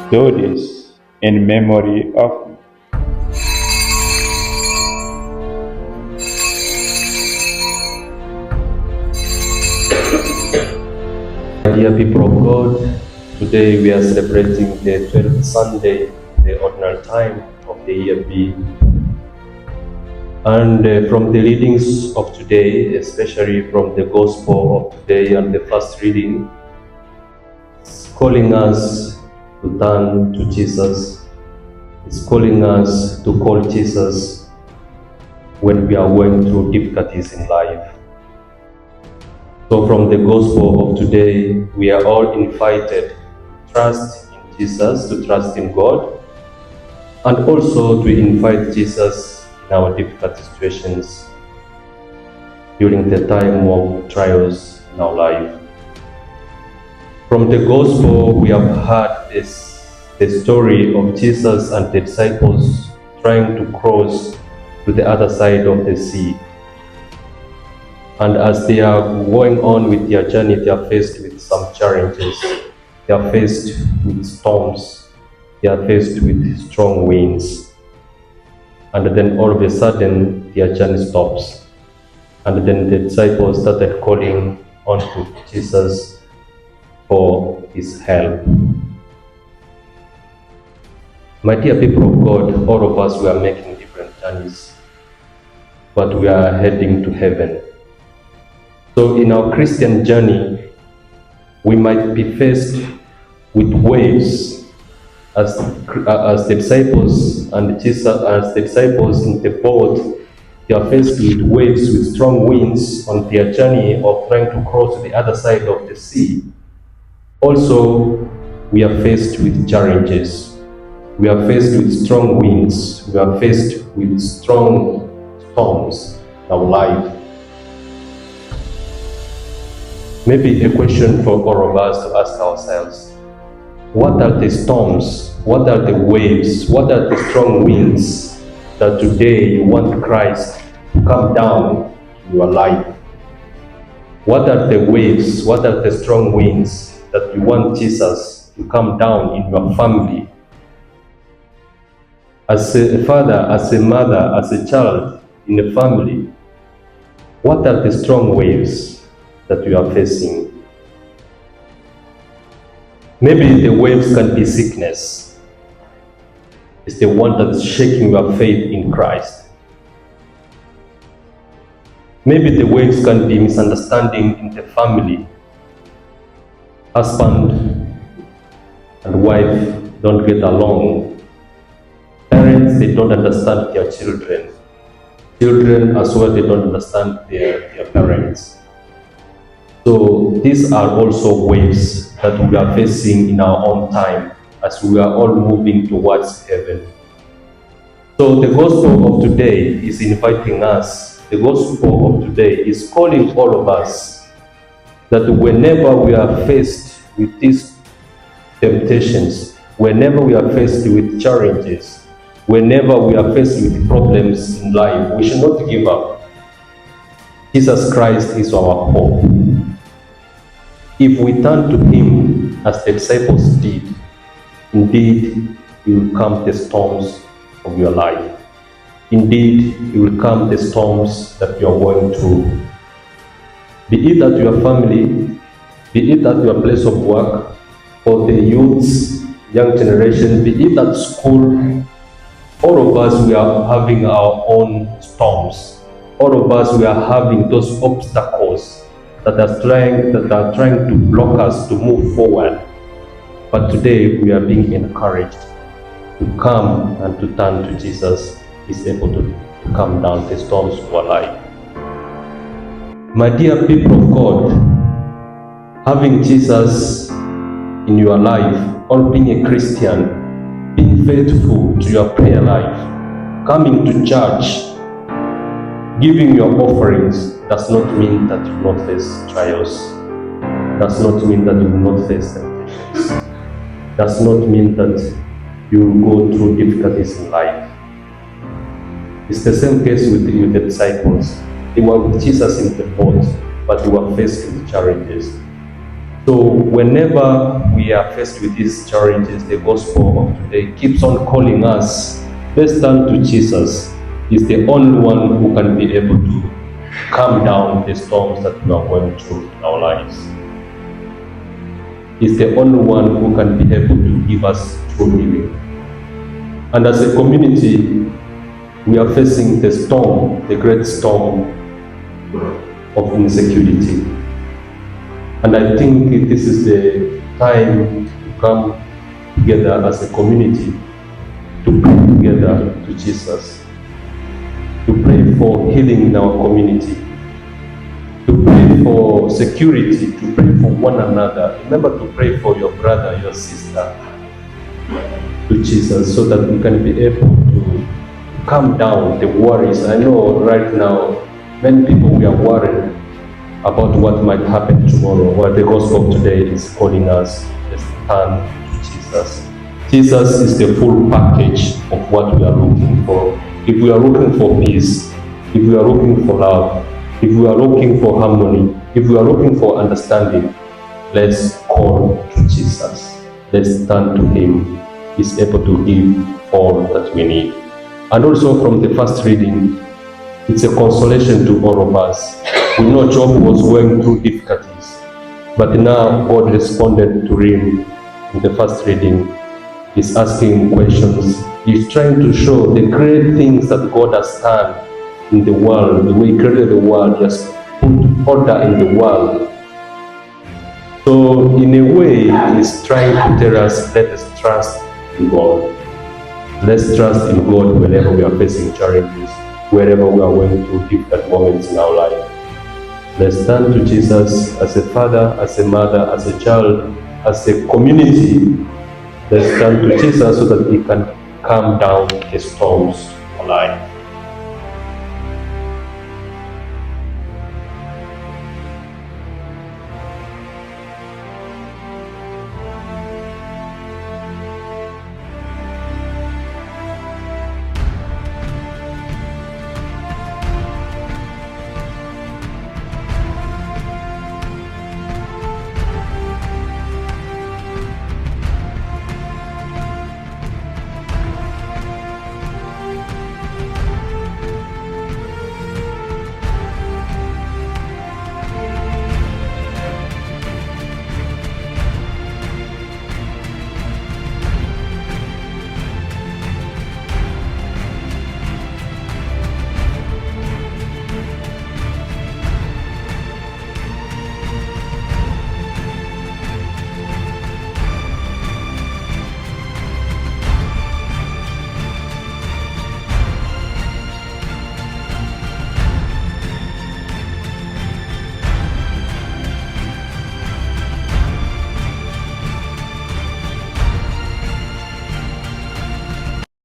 Do this in memory of me. Dear people of God, today we are celebrating the 12th Sunday, the ordinary time of the year B. And from the readings of today, especially from the Gospel of today and the first reading, it's calling us to turn to Jesus. It's calling us to call Jesus when we are going through difficulties in life. So from the Gospel of today, we are all invited to trust in Jesus, to trust in God, and also to invite Jesus in our difficult situations during the time of trials in our life. From the Gospel, we have heard the story of Jesus and the disciples trying to cross to the other side of the sea. And as they are going on with their journey, they are faced with some challenges. They are faced with storms. They are faced with strong winds. And then all of a sudden, their journey stops. And then the disciples started calling on to Jesus for his help. My dear people of God, all of us, we are making different journeys, but we are heading to heaven. So in our Christian journey, we might be faced with waves as the disciples and Jesus, as the disciples in the boat, they are faced with waves, with strong winds on their journey of trying to cross to the other side of the sea. Also, we are faced with challenges. We are faced with strong winds. We are faced with strong storms in our life. Maybe a question for all of us to ask ourselves: what are the storms? What are the waves? What are the strong winds that today you want Christ to come down in your life? What are the waves? What are the strong winds that you want Jesus to come down in your family? As a father, as a mother, as a child in a family, what are the strong waves that you are facing? Maybe the waves can be sickness. It's the one that is shaking your faith in Christ. Maybe the waves can be misunderstanding in the family. Husband and wife don't get along. Parents, they don't understand their children. Children as well, they don't understand their parents. So these are also waves that we are facing in our own time as we are all moving towards heaven. So the gospel of today is inviting us. The gospel of today is calling all of us that whenever we are faced with these temptations, whenever we are faced with challenges, whenever we are faced with problems in life, we should not give up. Jesus Christ is our hope. If we turn to him as the disciples did, indeed he will calm the storms of your life. Indeed, he will calm the storms that you are going through. Be it at your family, be it at your place of work, for the youths, young generation, be it at school, all of us, we are having our own storms. All of us, we are having those obstacles that are trying to block us to move forward. But today we are being encouraged to come and to turn to Jesus. He's able to calm down the storms of our life. My dear people of God, having Jesus in your life, or being a Christian, being faithful to your prayer life, coming to church, giving your offerings, does not mean that you will not face trials. Does not mean that you will not face temptations. Does not mean that you will go through difficulties in life. It's the same case with the disciples. They were with Jesus in the boat, but they were faced with challenges. So whenever we are faced with these challenges, the gospel of today keeps on calling us, let's turn to Jesus. He's the only one who can be able to calm down the storms that we are going through in our lives. He's the only one who can be able to give us true healing. And as a community, we are facing the storm, the great storm of insecurity. And I think this is the time to come together as a community to pray together to Jesus, to pray for healing in our community, to pray for security, to pray for one another. Remember to pray for your brother, your sister, to Jesus, so that we can be able to calm down the worries. I know right now, many people, we are worried about what might happen tomorrow. What the gospel today is calling us, let's turn to Jesus. Jesus is the full package of what we are looking for. If we are looking for peace, if we are looking for love, if we are looking for harmony, if we are looking for understanding, let's call to Jesus. Let's turn to Him. He's able to give all that we need. And also from the first reading, it's a consolation to all of us. We know Job was going through difficulties, but now God responded to him in the first reading. He's asking questions. He's trying to show the great things that God has done in the world, the way He created the world. He has put order in the world. So in a way, He's trying to tell us, let us trust in God. Let's trust in God whenever we are facing challenges, wherever we are going through difficult moments in our life. Let's turn to Jesus as a father, as a mother, as a child, as a community. Let's turn to Jesus so that He can calm down the storms of life.